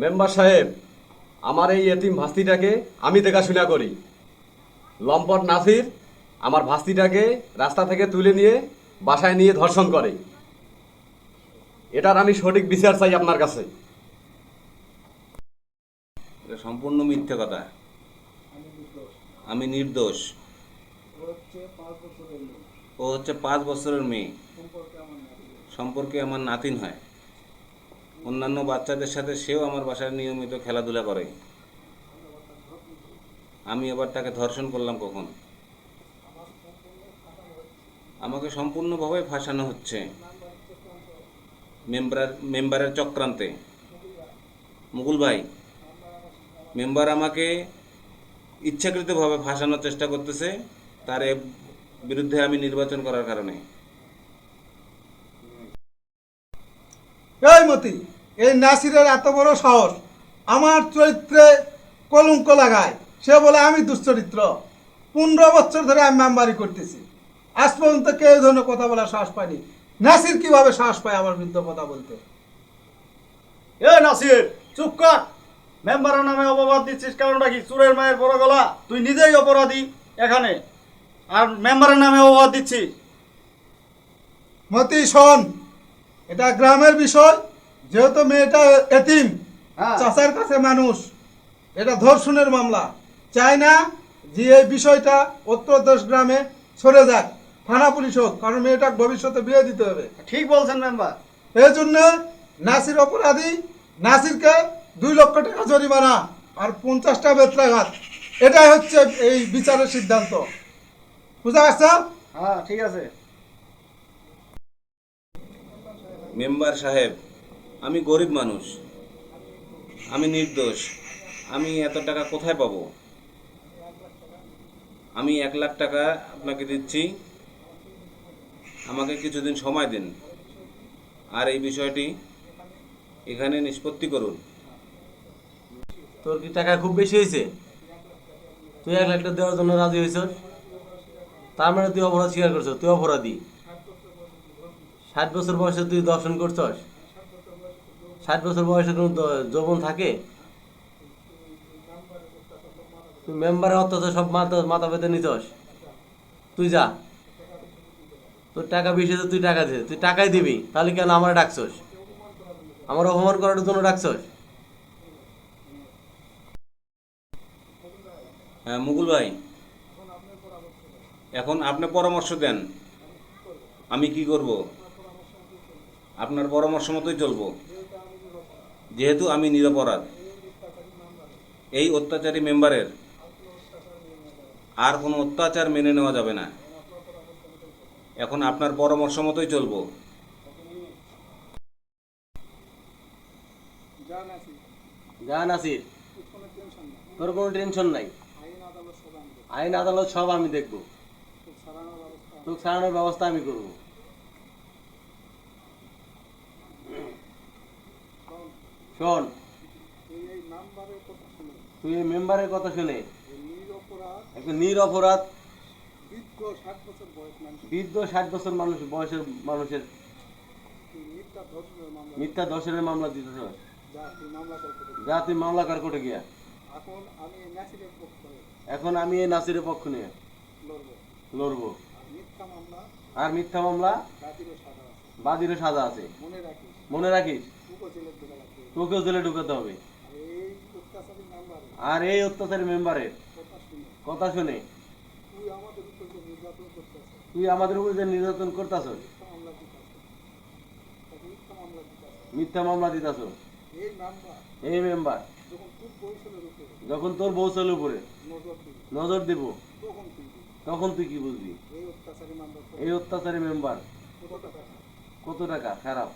Member সাহেব, আমার এই এতিম ভাস্তিটাকে আমি দেখাশোনা করি। লম্পট নাসির আমার ভাস্তিটাকে রাস্তা থেকে তুলে নিয়ে বাসায় নিয়ে ধর্ষণ করে। এটার আমি সঠিক বিচার চাই আপনার কাছে। এটা সম্পূর্ণ মিথ্যে কথা। আমি নির্দোষ। ও হচ্ছে 5 বছরের মেয়ে, সম্পর্কে আমার নাতিন হয়। অন্যান্য বাচ্চাদের সাথে সেও আমার বাসায় নিয়মিত খেলাধুলা করে। আমি আবার তাকে ধর্ষণ করলাম কখন? আমাকে সম্পূর্ণভাবে ফাঁসানো হচ্ছে মেম্বারের চক্রান্তে। মুকুল ভাই, মেম্বার আমাকে ইচ্ছাকৃতভাবে ফাঁসানোর চেষ্টা করতেছে, তার বিরুদ্ধে আমি নির্বাচন করার কারণে। এই মতি, এই নাসিরের এত বড় সাহস আমার চরিত্রে কলঙ্ক লাগায়। সে বলে আমি দুশ্চরিত্র। 15 বছর ধরে আমি মেম্বারি করতেছি, আজ পর্যন্ত কেউ এই ধরনের কথা বলার সাহস পায়নি। নাসির কিভাবে সাহস পায় আমার বিরুদ্ধে কথা বলতে? এ নাসির, চুপ কর। মেম্বারের নামে অপবাদ দিচ্ছিস কারণটা কি? চুরের মায়ের বড় গলা, তুই নিজেই অপরাধী এখানে, আর মেম্বারের নামে অপবাদ দিচ্ছিস। মতি শোন, এটা গ্রামের বিষয়। যেহেতু মেয়েটা এতিম, হ্যাঁ। চাচার কাছে মানুষ, এটা ধর্ষণের মামলা। চাই না যে এই বিষয়টা উত্তরদেশ গ্রামে সরে যাক, থানা পুলিশ হোক, কারণ মেয়েটা ভবিষ্যতে বিয়ে দিতে হবে। ঠিক বলছেন মেম্বার। এই জন্য নাসির অপরাধী। নাসিরকে 2 লক্ষ টাকা জরিমানা আর 50টা বেত্রাঘাত, এটাই হচ্ছে এই বিচারের সিদ্ধান্ত। বুঝা গেছে? হ্যাঁ, ঠিক আছে। মেম্বার সাহেব, আমি গরিব মানুষ, আমি নির্দোষ। আমি এত টাকা কোথায় পাবো? আমি 1 লাখ টাকা আপনাকে দিচ্ছি, আমাকে কিছুদিন সময় দিন, আর এই বিষয়টি এখানে নিষ্পত্তি করুন। তোর কি টাকা খুব বেশি হয়েছে? তুই 1 লাখ টাকা দেওয়ার জন্য রাজি হয়েছ? তার মানে তুই অপরাধ স্বীকার করছ, তুই অপরাধী। 60 বছর বয়সে তুই দর্শন করছস? 60 বছর বয়সে কোনো যৌবন থাকে? তুই মেম্বারের অত্যাচার সব মাথা পেতে নিছস। তুই যা, তোর টাকা বেশি হয়েছে, তুই টাকা দে। তুই টাকাই দিবি, তাহলে কেন আমার ডাকছস? আমার অপমান করার জন্য ডাকছস? হ্যাঁ মুকুল ভাই, এখন আপনি পরামর্শ দেন, আমি কি করব? আপনার পরামর্শ মতোই চলবো, যেহেতু আমি নিরপরাধ। এই অত্যাচারী মেম্বারের আর কোনো অত্যাচার মেনে নেওয়া যাবে না। এখন আপনার পরামর্শ মতোই চলবো। যা নাসির, তোর কোনো টেনশন নাই। আইন আদালত সব আমি দেখবো, তোকে ছাড়ানোর ব্যবস্থা আমি করব। শোন, তুই এই মেম্বারের কথা শুনে একটা নিরপরাধ বৃদ্ধ 60 বছর বয়সের মানুষের মিথ্যা ধর্ষণের মামলা দিতে চাস? যা, তুই মামলা কার কোর্টে গিয়া। এখন আমি এই নাসিরের পক্ষ নিয়ে লড়বো। আর মিথ্যা মামলা বাদীরও সাজা আছে, মনে রাখিস। তোকেও জেলে ঢুকাতে হবে। আর এই অত্যাচারী মেম্বারের কথা শুনে তুই আমাদের উপর যে নির্যাতন করতেছ, মিথ্যা মামলা দিতেছ, এই মেম্বার যখন তোর বৌসলের উপরে নজর দেব, তখন তুই কি বুঝবি? এই অত্যাচারী মেম্বার কত টাকা খারাপ।